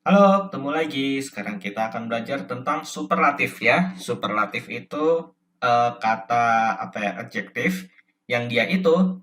Halo, ketemu lagi. Sekarang kita akan belajar tentang superlatif ya. Superlatif itu kata apa ya, adjektif yang dia itu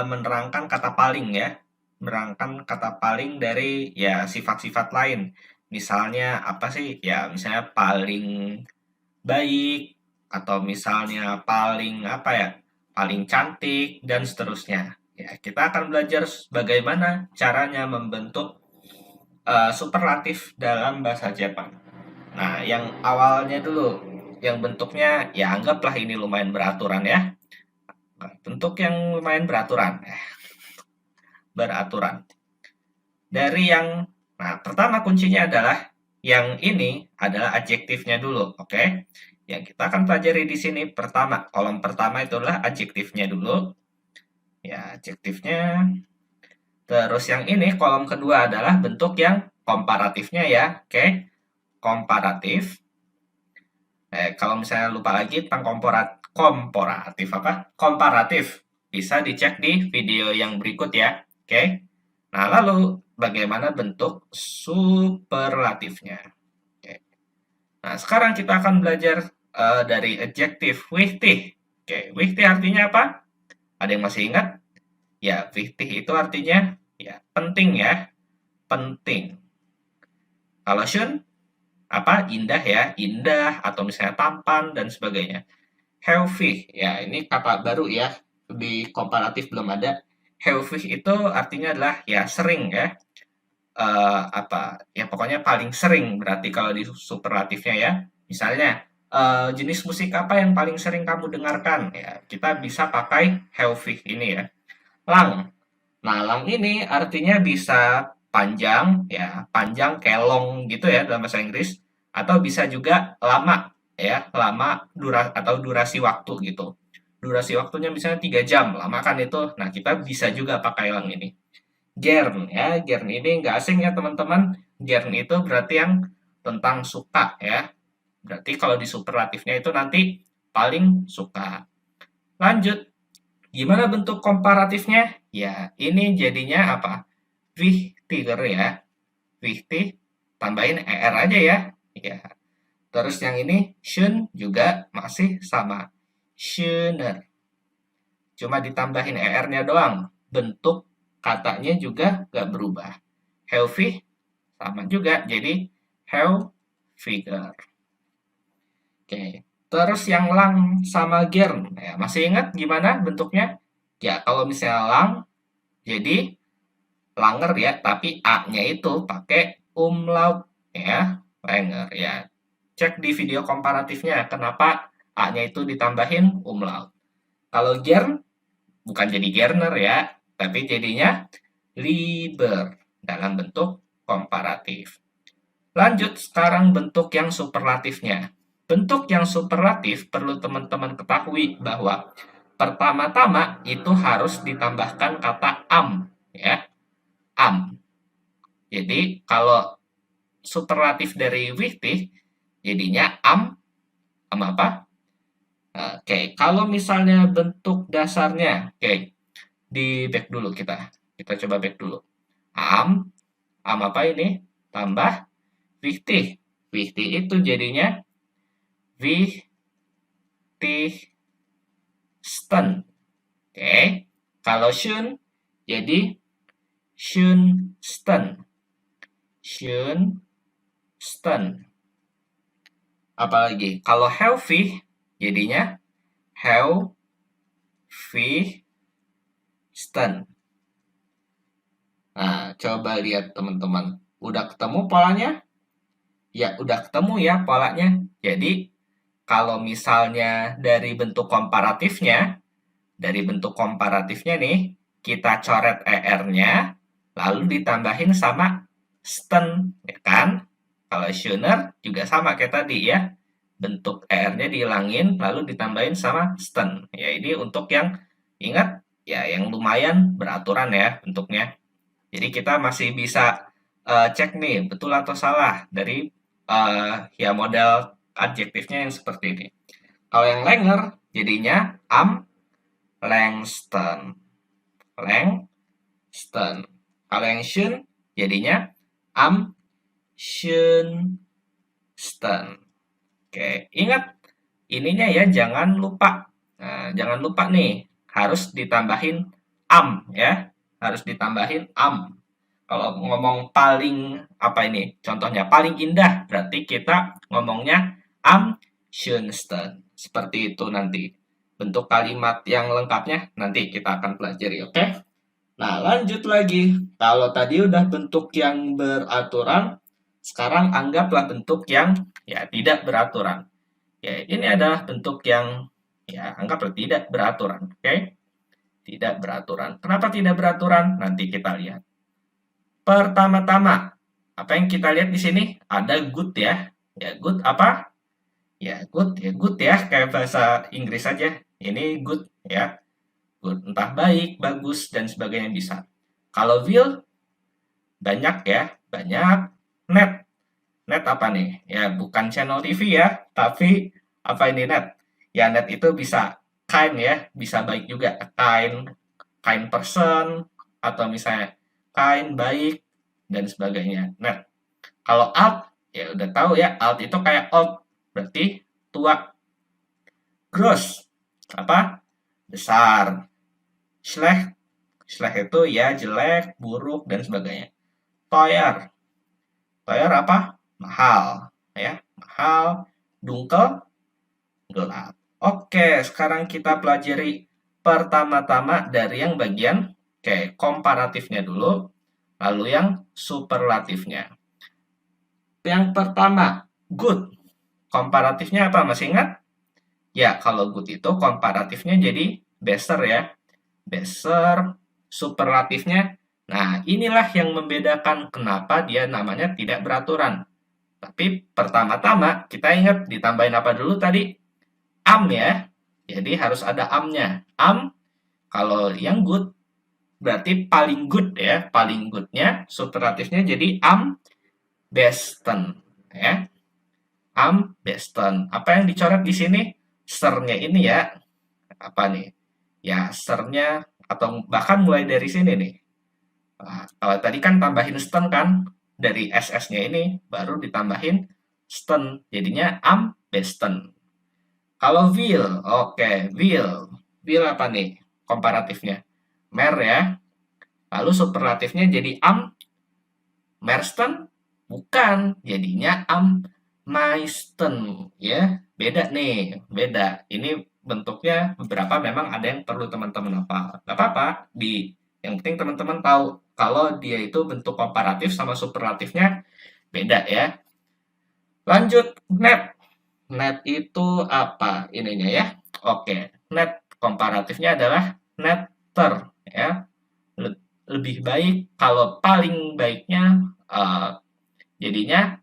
menerangkan kata paling ya. Menerangkan kata paling dari ya sifat-sifat lain. Misalnya apa sih? Ya, misalnya paling baik atau misalnya paling apa ya? Paling cantik dan seterusnya. Ya, kita akan belajar bagaimana caranya membentuk superlatif dalam bahasa Jepang. Nah, yang awalnya dulu, yang bentuknya ya anggaplah ini lumayan beraturan ya. Bentuk yang lumayan beraturan, beraturan. Dari yang, nah pertama kuncinya adalah yang ini adalah adjektifnya dulu, oke? Yang kita akan pelajari di sini pertama, kolom pertama itu adalah adjektifnya dulu. Ya, adjektifnya. Terus yang ini kolom kedua adalah bentuk yang komparatifnya ya, oke? Komparatif. Kalau misalnya lupa lagi tentang komparatif apa? Komparatif. Bisa dicek di video yang berikut ya. Oke. Nah, lalu bagaimana bentuk superlatifnya? Oke. Nah, sekarang kita akan belajar dari adjektif wichtig. Oke, wichtig artinya apa? Ada yang masih ingat? Ya, wichtig itu artinya ya penting ya, penting. Kalau schön apa? Indah ya, indah atau misalnya tampan dan sebagainya. Healthy, ya ini kata baru ya, di komparatif belum ada. Healthy itu artinya adalah ya sering ya, apa ya pokoknya paling sering berarti kalau di superlatifnya ya. Misalnya jenis musik apa yang paling sering kamu dengarkan? Ya kita bisa pakai healthy ini ya. Lang. Nah, lang ini artinya bisa panjang ya, panjang kelong gitu ya dalam bahasa Inggris, atau bisa juga lama ya, lama atau durasi waktu gitu. Durasi waktunya misalnya 3 jam, lama kan itu. Nah, kita bisa juga pakai lang ini. Gern ya, gern ini nggak asing ya teman-teman. Gern itu berarti yang tentang suka ya. Berarti kalau di superlatifnya itu nanti paling suka. Lanjut, gimana bentuk komparatifnya? Ya, ini jadinya apa? Wichtiger ya. Wichtig, tambahin er aja ya. Ya. Terus yang ini schön juga masih sama. Schöner. Cuma ditambahin er-nya doang. Bentuk katanya juga gak berubah. Healthy sama juga. Jadi Helfiger. Oke. Terus yang lang sama gern. Ya, masih ingat gimana bentuknya? Ya, kalau misalnya lang, jadi langer ya, tapi A-nya itu pakai umlaut ya, langer ya. Cek di video komparatifnya kenapa A-nya itu ditambahin umlaut. Kalau gern bukan jadi gerner ya, tapi jadinya lieber dalam bentuk komparatif. Lanjut sekarang bentuk yang superlatifnya. Bentuk yang superlatif perlu teman-teman ketahui bahwa pertama-tama itu harus ditambahkan kata am ya, am. Jadi kalau superlatif dari wichtig jadinya am apa? Oke, kalau misalnya bentuk dasarnya, oke, di back dulu kita. Kita coba back dulu. Am apa ini? Tambah wichtig. Wichtig itu jadinya wichtigsten. Oke, kalau schön jadi schönsten. Schönsten. Apalagi kalau healthy jadinya healthysten. Nah, coba lihat teman-teman. Udah ketemu polanya? Ya, udah ketemu ya polanya. Jadi, kalau misalnya dari bentuk komparatifnya nih, kita coret er-nya, lalu ditambahin sama sten, ya kan? Kalau schöner juga sama kayak tadi ya. Bentuk er-nya dihilangin, lalu ditambahin sama sten. Ya, ini untuk yang ingat ya yang lumayan beraturan ya bentuknya. Jadi kita masih bisa cek nih betul atau salah dari ya model adjektifnya yang seperti ini. Kalau yang Langer jadinya am Langston. Langston. Kalau yang Shun jadinya am schönsten. Oke, ingat ininya ya, jangan lupa. Nah, jangan lupa nih, harus ditambahin am ya, harus ditambahin am. Kalau ngomong paling apa ini? Contohnya paling indah, berarti kita ngomongnya am schönsten. Seperti itu nanti. Bentuk kalimat yang lengkapnya nanti kita akan pelajari, oke? Nah, lanjut lagi. Kalau tadi udah bentuk yang beraturan, sekarang anggaplah bentuk yang ya tidak beraturan. Ya, ini adalah bentuk yang ya anggaplah tidak beraturan, oke? Tidak beraturan. Kenapa tidak beraturan? Nanti kita lihat. Pertama-tama, apa yang kita lihat di sini? Ada good ya. Ya, good apa? Ya, good ya, kayak bahasa Inggris saja. Ini good ya. Good, entah baik, bagus dan sebagainya bisa. Kalau will banyak ya, banyak. Net. Net apa nih? Ya, bukan channel TV ya, tapi apa ini net? Ya, net itu bisa kind ya, bisa baik juga. Kind person, atau misalnya kind, baik, dan sebagainya. Net. Kalau alt, ya udah tahu ya, alt itu kayak old, berarti tua. Gross, apa? Besar. Schlecht, schlecht itu ya jelek, buruk, dan sebagainya. Teuer, teuer apa? Mahal, ya, mahal. Dunkel, gelap. Oke, sekarang kita pelajari pertama-tama dari yang bagian komparatifnya dulu, lalu yang superlatifnya. Yang pertama, good. Komparatifnya apa? Masih ingat? Ya, kalau good itu komparatifnya jadi better ya. Better, superlatifnya. Nah, inilah yang membedakan kenapa dia namanya tidak beraturan. Tapi pertama-tama kita ingat ditambahin apa dulu tadi? Am ya. Jadi harus ada amnya. Am, kalau yang good berarti paling good ya. Paling goodnya, superlatifnya jadi am besten ya. Am besten. Apa yang dicoret di sini? Sernya ini ya. Apa nih? Ya, sernya atau bahkan mulai dari sini nih. Nah, kalau tadi kan tambahin sten kan, dari SS-nya ini baru ditambahin sten, jadinya am besten. Kalau will, oke, will apa nih komparatifnya? Mer ya. Lalu superlatifnya jadi am mersten, bukan, jadinya am meisten ya. Beda nih, beda. Ini bentuknya beberapa memang ada yang perlu teman-teman hafal. Gak apa-apa, yang penting teman-teman tahu kalau dia itu bentuk komparatif sama superlatifnya beda ya. Lanjut, net. Net itu apa ininya ya? Oke, net komparatifnya adalah netter ya. Lebih baik, kalau paling baiknya jadinya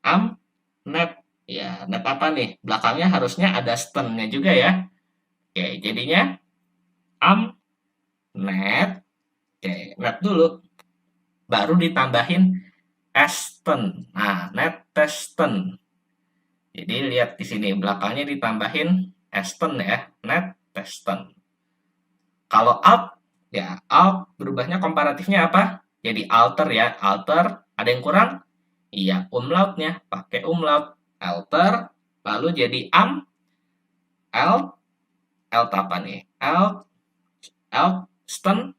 am net ya. Net apa nih? Belakangnya harusnya ada sten-nya juga ya. Oke, jadinya am net. Oke, net dulu. Baru ditambahin esten. Nah, net testen. Jadi lihat di sini belakangnya ditambahin esten ya, net testen. Kalau alt ya, alt berubahnya komparatifnya apa? Jadi alter ya, alter. Ada yang kurang? Iya, umlautnya pakai umlaut. Alter, lalu jadi am, alt, alt apa nih? Altsten.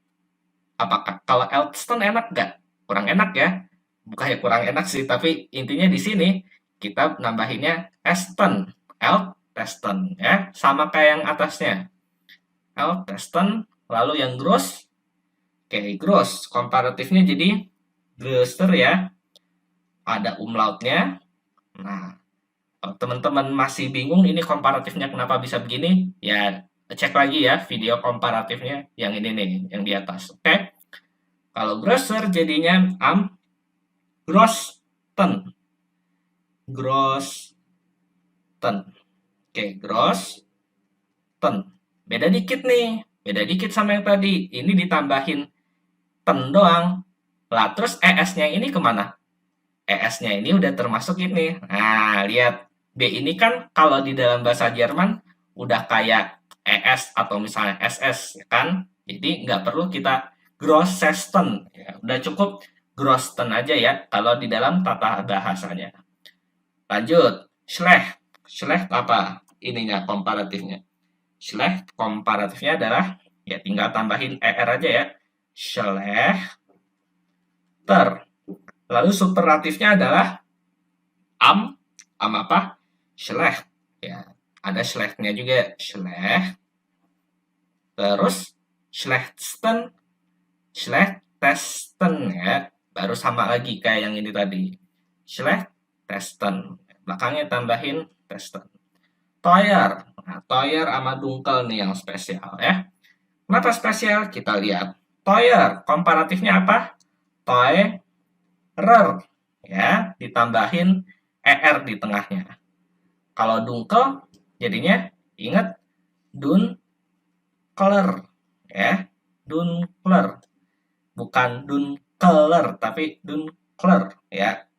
Apakah kalau altsten enak nggak? Kurang enak ya? Bukannya kurang enak sih, tapi intinya di sini kita nambahinnya esten, testen ya, sama kayak yang atasnya. Testen, lalu yang gross, oke, gross komparatifnya jadi grosser ya, ada umlautnya. Nah, kalau teman-teman masih bingung ini komparatifnya kenapa bisa begini, ya cek lagi ya video komparatifnya yang ini nih, yang di atas, oke. Kalau grosser jadinya am grosten, grosten. Oke, grosten. Beda dikit nih, beda dikit sama yang tadi. Ini ditambahin ten doang. Lah, terus ES-nya ini kemana? ES-nya ini udah termasuk ini. Nah, lihat. B ini kan kalau di dalam bahasa Jerman udah kayak ES atau misalnya SS, ya kan? Jadi nggak perlu kita Grossesten. Ya, udah cukup größten aja ya kalau di dalam tata bahasanya. Lanjut, schlecht. Schlecht apa ininya komparatifnya? Schlecht komparatifnya adalah ya tinggal tambahin er aja ya. Schlechter. Lalu superlatifnya adalah am apa? Schlecht. Ya, ada schlechtnya juga, schlecht. Terus schlechtesten, schlechtesten ya. Baru sama lagi kayak yang ini tadi. Schlechtesten. Belakangnya tambahin testen. Teuer. Nah, teuer sama dunkel nih yang spesial ya. Kenapa spesial? Kita lihat. Teuer, komparatifnya apa? Teurer. Ya, ditambahin er di tengahnya. Kalau dunkel, jadinya ingat dunkler. Ya, dunkler. Bukan dunkeler, tapi dunkler. Ya,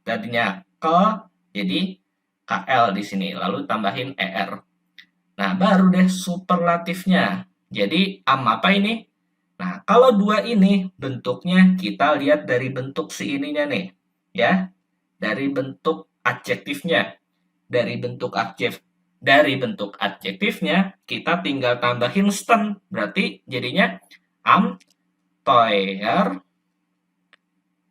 jadinya ke, jadi KL di sini. Lalu tambahin er. Nah, baru deh superlatifnya. Jadi, am apa ini? Nah, kalau dua ini bentuknya kita lihat dari bentuk si ininya nih. Ya, dari bentuk adjektifnya. Dari bentuk adjektifnya kita tinggal tambahin sten. Berarti jadinya am teuer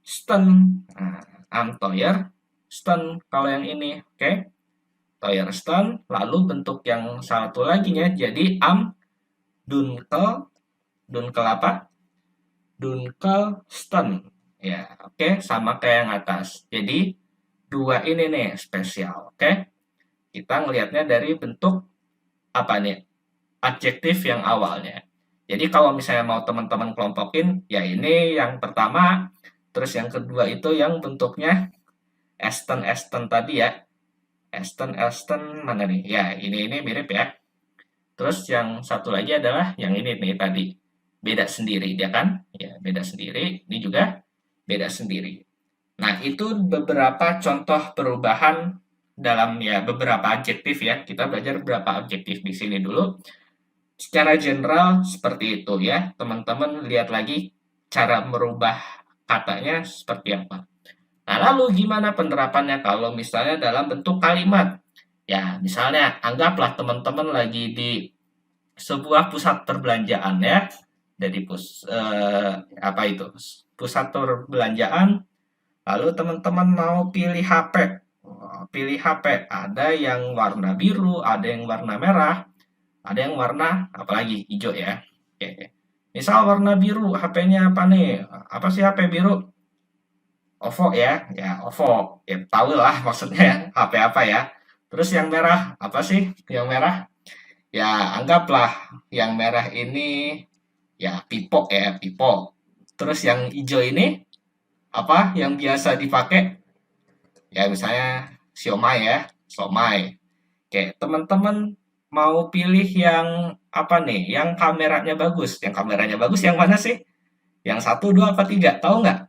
sten. Nah, am teuer sten kalau yang ini, oke? Teuersten, lalu bentuk yang satu lagi nya jadi am dunkel, dunkel apa? Dunkelsten. Ya, oke, sama kayak yang atas. Jadi dua ini nih spesial, oke? Kita ngelihatnya dari bentuk apa nih? Adjektif yang awalnya. Jadi kalau misalnya mau teman-teman kelompokin, ya ini yang pertama, terus yang kedua itu yang bentuknya esten tadi ya. Esten mana nih? Ya, ini mirip ya. Terus yang satu lagi adalah yang ini nih tadi. Beda sendiri, dia kan? Ya, beda sendiri. Ini juga beda sendiri. Nah, itu beberapa contoh perubahan dalam ya beberapa adjektif ya. Kita belajar beberapa adjektif di sini dulu. Secara general seperti itu ya. Teman-teman lihat lagi cara merubah katanya seperti apa. Nah, lalu gimana penerapannya kalau misalnya dalam bentuk kalimat? Ya, misalnya anggaplah teman-teman lagi di sebuah pusat perbelanjaan ya. Dari apa itu? Pusat perbelanjaan. Lalu teman-teman mau pilih HP. Pilih HP. Ada yang warna biru, ada yang warna merah, ada yang warna apalagi hijau ya. Oke. Misal warna biru, HP-nya apa nih? Apa sih HP biru? OVO ya, ya OVO, ya tahu lah maksudnya HP apa ya. Terus yang merah, apa sih yang merah? Ya anggaplah yang merah ini ya Vivo ya, Vivo. Terus yang hijau ini apa yang biasa dipakai? Ya misalnya Xiaomi ya, Xiaomi. Oke, teman-teman mau pilih yang apa nih? Yang kameranya bagus. Yang kameranya bagus yang mana sih? Yang satu, dua, apa tiga? Tahu nggak?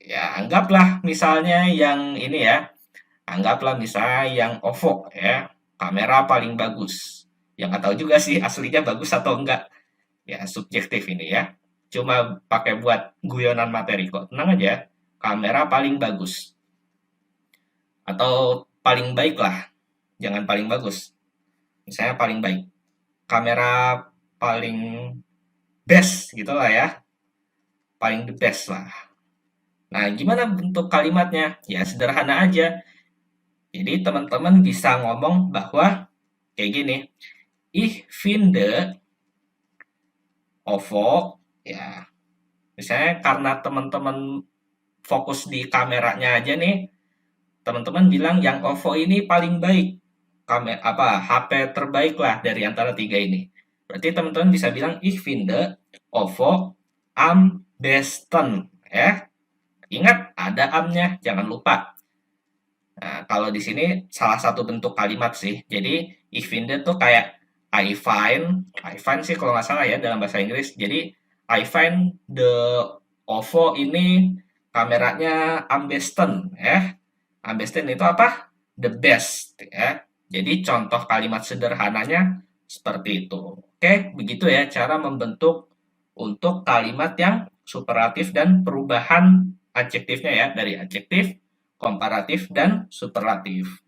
Ya, anggaplah misalnya yang ini ya. Anggaplah misalnya yang OVO ya. Kamera paling bagus. Yang nggak tahu juga sih aslinya bagus atau enggak. Ya, subjektif ini ya. Cuma pakai buat guyonan materi kok. Tenang aja. Kamera paling bagus. Atau paling baik lah. Jangan paling bagus. Misalnya paling baik. Kamera paling best gitu lah ya. Paling the best lah. Nah, gimana bentuk kalimatnya? Ya, sederhana aja. Jadi, teman-teman bisa ngomong bahwa kayak gini. Ich finde OVO, ya. Misalnya karena teman-teman fokus di kameranya aja nih, teman-teman bilang yang OVO ini paling baik. HP terbaik lah dari antara tiga ini. Berarti teman-teman bisa bilang ich finde OVO am besten, ya. Ingat ada amnya, jangan lupa. Nah, kalau di sini salah satu bentuk kalimat sih. Jadi ich finde tuh kayak I find sih kalau nggak salah ya dalam bahasa Inggris. Jadi I find the OVO ini kameranya am besten ya. Am besten itu apa? The best ya. Jadi contoh kalimat sederhananya seperti itu. Oke, begitu ya cara membentuk untuk kalimat yang superatif dan perubahan adjektifnya ya, dari adjektif, komparatif, dan superlatif.